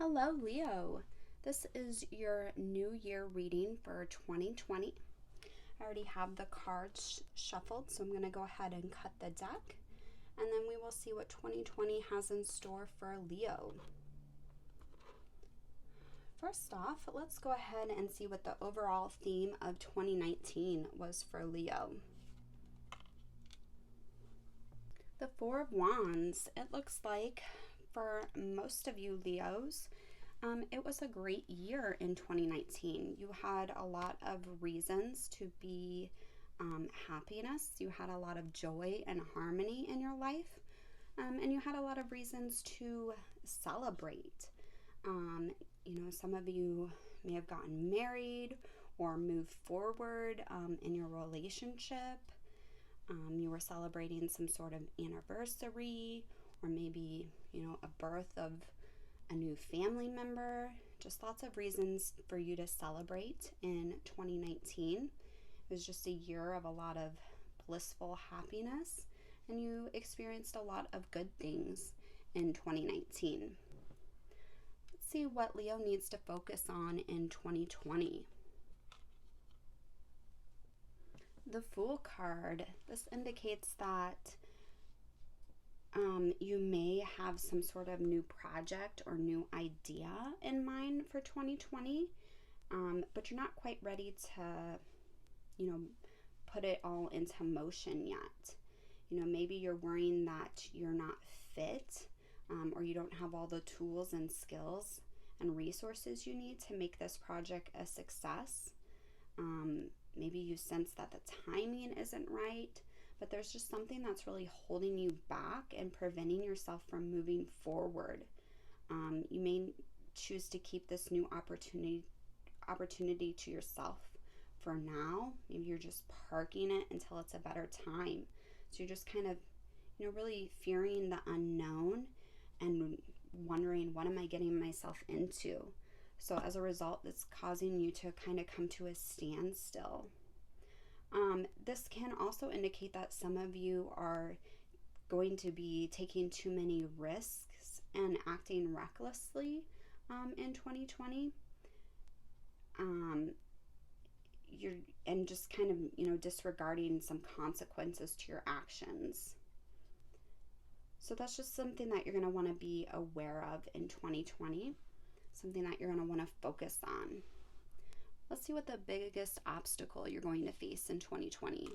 Hello, Leo. This is your New Year reading for 2020. I already have the cards shuffled, so I'm going to go ahead and cut the deck, and then we will see what 2020 has in store for Leo. First off, let's go ahead and see what the overall theme of 2019 was for Leo. The Four of Wands. It looks like for most of you Leos, it was a great year in 2019. You had a lot of reasons to be happiness. You had a lot of joy and harmony in your life, and you had a lot of reasons to celebrate. Some of you may have gotten married or moved forward in your relationship. You were celebrating some sort of anniversary, or maybe, a birth of a new family member. Just lots of reasons for you to celebrate in 2019. It was just a year of a lot of blissful happiness, and you experienced a lot of good things in 2019. Let's see what Leo needs to focus on in 2020. The Fool card. This indicates that you may have some sort of new project or new idea in mind for 2020, but you're not quite ready to, put it all into motion yet. Maybe you're worrying that you're not fit, or you don't have all the tools and skills and resources you need to make this project a success. Maybe you sense that the timing isn't right, but there's just something that's really holding you back and preventing yourself from moving forward. You may choose to keep this new opportunity to yourself for now. Maybe you're just parking it until it's a better time. So you're just kind of, really fearing the unknown and wondering, what am I getting myself into? So as a result, it's causing you to kind of come to a standstill. This can also indicate that some of you are going to be taking too many risks and acting recklessly in 2020. And just kind of, disregarding some consequences to your actions. So that's just something that you're going to want to be aware of in 2020. Something that you're going to want to focus on. Let's see what the biggest obstacle you're going to face in 2020.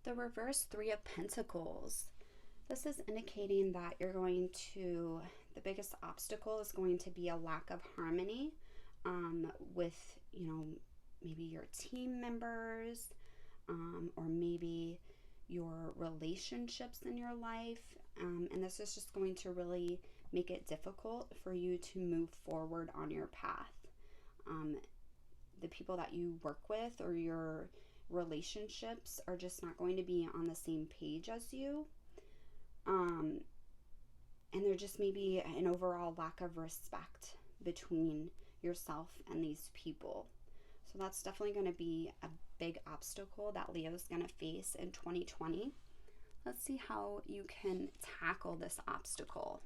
The reverse Three of Pentacles. This is indicating that the biggest obstacle is going to be a lack of harmony with, maybe your team members, or maybe your relationships in your life. And this is just going to really make it difficult for you to move forward on your path. The people that you work with or your relationships are just not going to be on the same page as you. And there just may be an overall lack of respect between yourself and these people. So that's definitely going to be a big obstacle that Leo's going to face in 2020. Let's see how you can tackle this obstacle.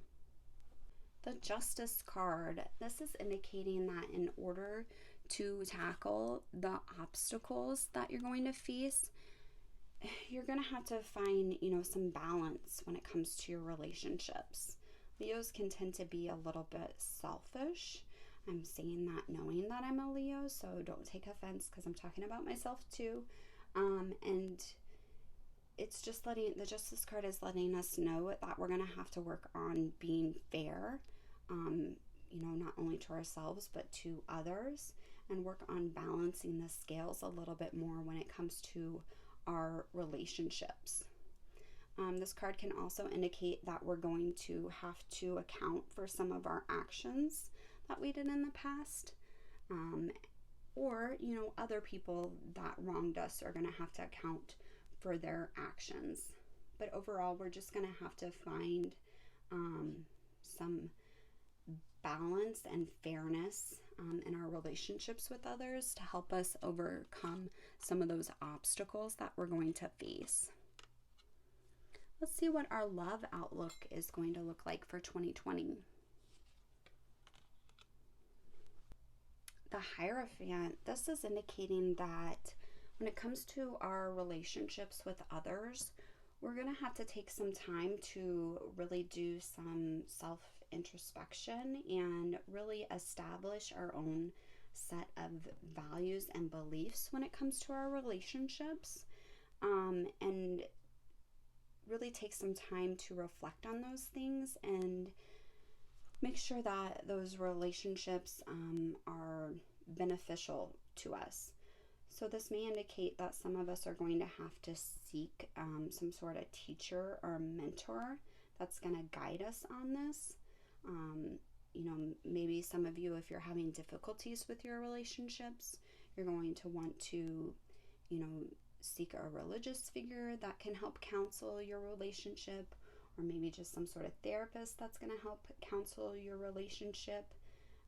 The Justice card. This is indicating that in order to tackle the obstacles that you're going to face, you're going to have to find, some balance when it comes to your relationships. Leos can tend to be a little bit selfish. I'm saying that knowing that I'm a Leo, so don't take offense because I'm talking about myself too. And it's just the Justice card is letting us know that we're going to have to work on being fair, not only to ourselves, but to others, and work on balancing the scales a little bit more when it comes to our relationships. This card can also indicate that we're going to have to account for some of our actions that we did in the past, or, other people that wronged us are going to have to account for their actions. But overall, we're just going to have to find some balance and fairness in our relationships with others to help us overcome some of those obstacles that we're going to face. Let's see what our love outlook is going to look like for 2020. The Hierophant, this is indicating that when it comes to our relationships with others, we're going to have to take some time to really do some self introspection and really establish our own set of values and beliefs when it comes to our relationships, and really take some time to reflect on those things and make sure that those relationships are beneficial to us. So this may indicate that some of us are going to have to seek some sort of teacher or mentor that's going to guide us on this. Maybe some of you, if you're having difficulties with your relationships, you're going to want to, seek a religious figure that can help counsel your relationship, or maybe just some sort of therapist that's going to help counsel your relationship.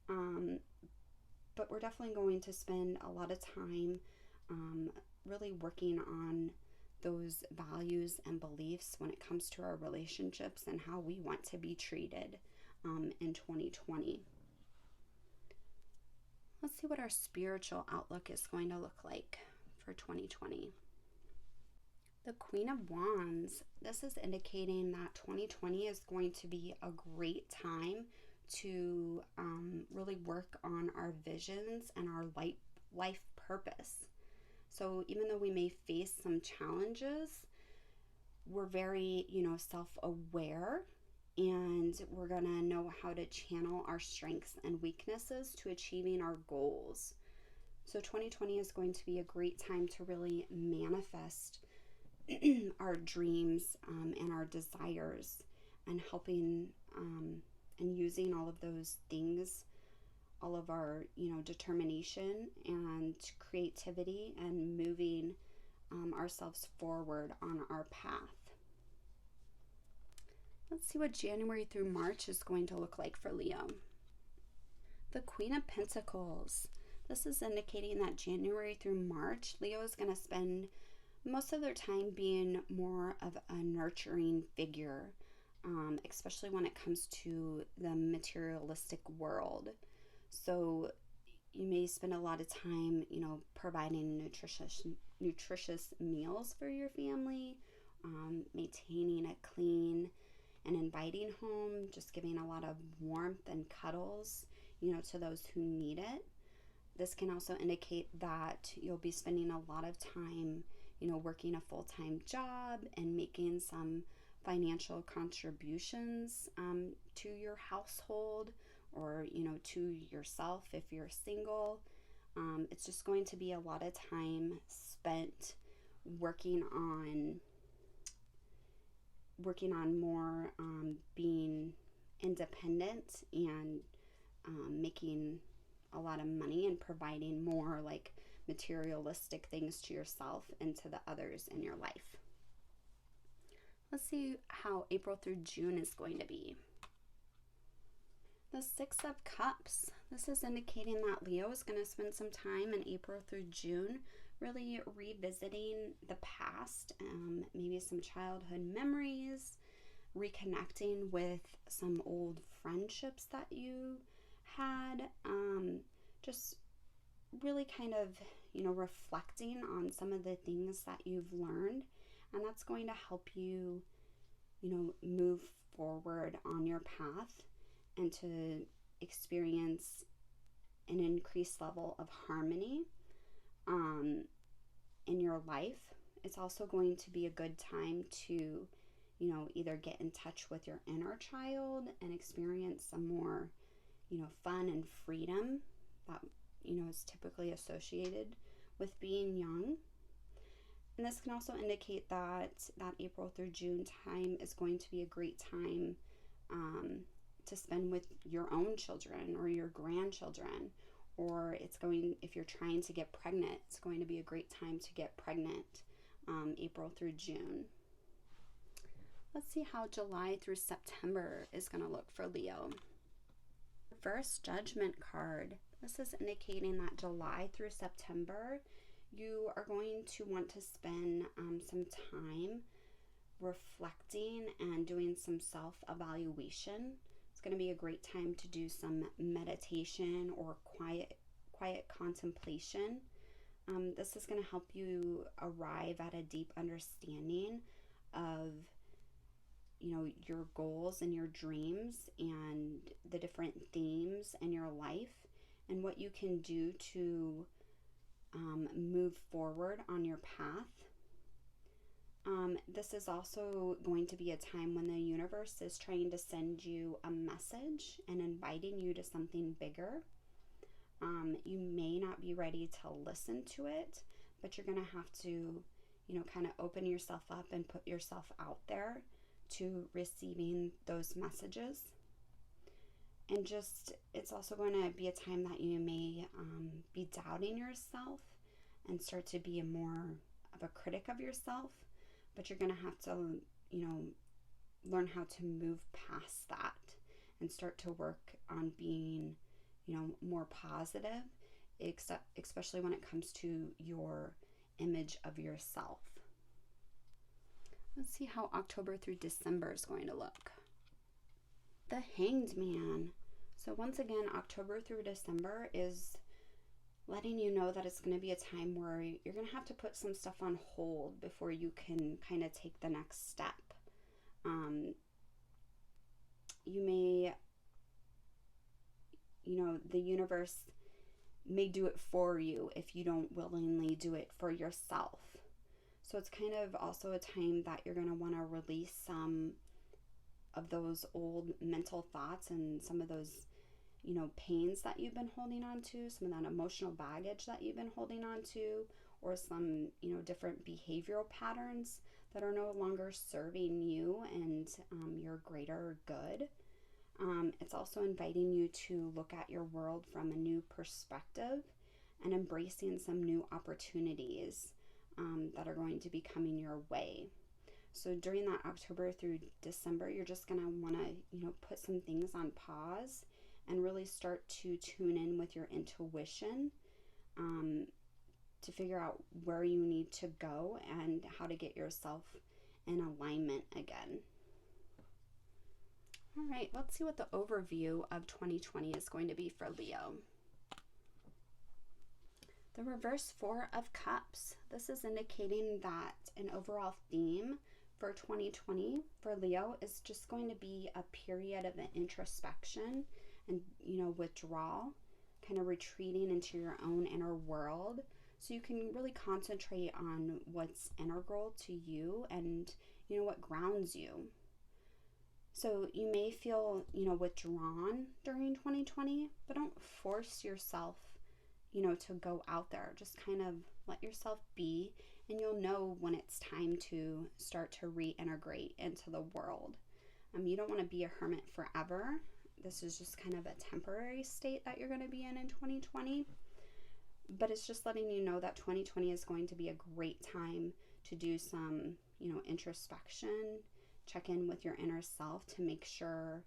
But we're definitely going to spend a lot of time really working on those values and beliefs when it comes to our relationships and how we want to be treated in 2020. Let's see what our spiritual outlook is going to look like for 2020. The Queen of Wands, this is indicating that 2020 is going to be a great time to really work on our visions and our life purpose. So even though we may face some challenges, we're very, self-aware, and we're going to know how to channel our strengths and weaknesses to achieving our goals. So 2020 is going to be a great time to really manifest our dreams and our desires, and helping and using all of those things, all of our determination and creativity, and moving ourselves forward on our path. Let's see what January through March is going to look like for Leo. The Queen of Pentacles. This is indicating that January through March, Leo is going to spend most of their time being more of a nurturing figure, especially when it comes to the materialistic world. So you may spend a lot of time, providing nutritious meals for your family, maintaining a clean and inviting home, just giving a lot of warmth and cuddles, to those who need it. This can also indicate that you'll be spending a lot of time, working a full-time job and making some financial contributions to your household, or, to yourself if you're single. It's just going to be a lot of time spent working on more being independent and making a lot of money and providing more like materialistic things to yourself and to the others in your life. Let's see how April through June is going to be. The Six of Cups. This is indicating that Leo is going to spend some time in April through June really revisiting the past, maybe some childhood memories, reconnecting with some old friendships that you had, just really kind of, reflecting on some of the things that you've learned, and that's going to help you, move forward on your path and to experience an increased level of harmony in your life. It's also going to be a good time to, either get in touch with your inner child and experience some more, fun and freedom that, is typically associated with being young. And this can also indicate that April through June time is going to be a great time to spend with your own children or your grandchildren, or if you're trying to get pregnant, it's going to be a great time to get pregnant, April through June. Let's see how July through September is going to look for Leo. First Judgment card. This is indicating that July through September, you are going to want to spend some time reflecting and doing some self-evaluation. It's going to be a great time to do some meditation or quiet contemplation. This is going to help you arrive at a deep understanding of, your goals and your dreams and the different themes in your life and what you can do to move forward on your path. This is also going to be a time when the universe is trying to send you a message and inviting you to something bigger. You may not be ready to listen to it, but you're going to have to, kind of open yourself up and put yourself out there to receiving those messages. And it's also going to be a time that you may be doubting yourself and start to be more of a critic of yourself, but you're going to have to, learn how to move past that and start to work on being, more positive, especially when it comes to your image of yourself. Let's see how October through December is going to look. The Hanged Man. So once again, October through December is letting you know that it's going to be a time where you're going to have to put some stuff on hold before you can kind of take the next step. You may, the universe may do it for you if you don't willingly do it for yourself. So it's kind of also a time that you're going to want to release some of those old mental thoughts and some of those, pains that you've been holding on to, some of that emotional baggage that you've been holding on to, or some, different behavioral patterns that are no longer serving you and your greater good. It's also inviting you to look at your world from a new perspective and embracing some new opportunities that are going to be coming your way. So during that October through December, you're just going to want to, put some things on pause and really start to tune in with your intuition to figure out where you need to go and how to get yourself in alignment again. All right, let's see what the overview of 2020 is going to be for Leo. The reverse Four of Cups. This is indicating that an overall theme for 2020 for Leo is just going to be a period of introspection and, withdrawal, kind of retreating into your own inner world so you can really concentrate on what's integral to you and, what grounds you. So you may feel, withdrawn during 2020, but don't force yourself, to go out there. Just kind of let yourself be, and you'll know when it's time to start to reintegrate into the world. You don't want to be a hermit forever. This is just kind of a temporary state that you're going to be in 2020. But it's just letting you know that 2020 is going to be a great time to do some, introspection, check in with your inner self to make sure,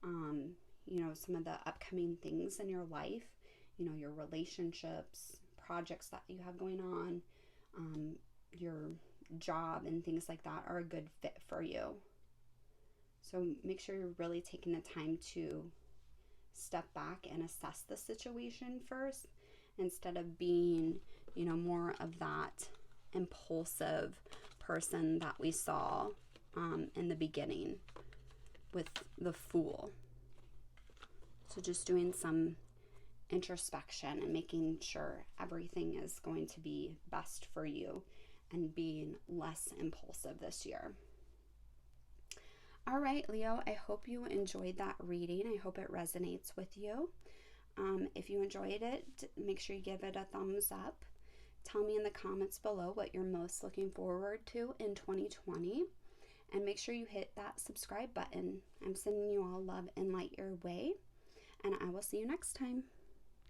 some of the upcoming things in your life, your relationships, projects that you have going on, your job and things like that are a good fit for you. So make sure you're really taking the time to step back and assess the situation first instead of being, more of that impulsive person that we saw in the beginning with the Fool. So just doing some introspection and making sure everything is going to be best for you and being less impulsive this year. All right, Leo, I hope you enjoyed that reading. I hope it resonates with you. If you enjoyed it, make sure you give it a thumbs up. Tell me in the comments below what you're most looking forward to in 2020. And make sure you hit that subscribe button. I'm sending you all love and light your way. And I will see you next time.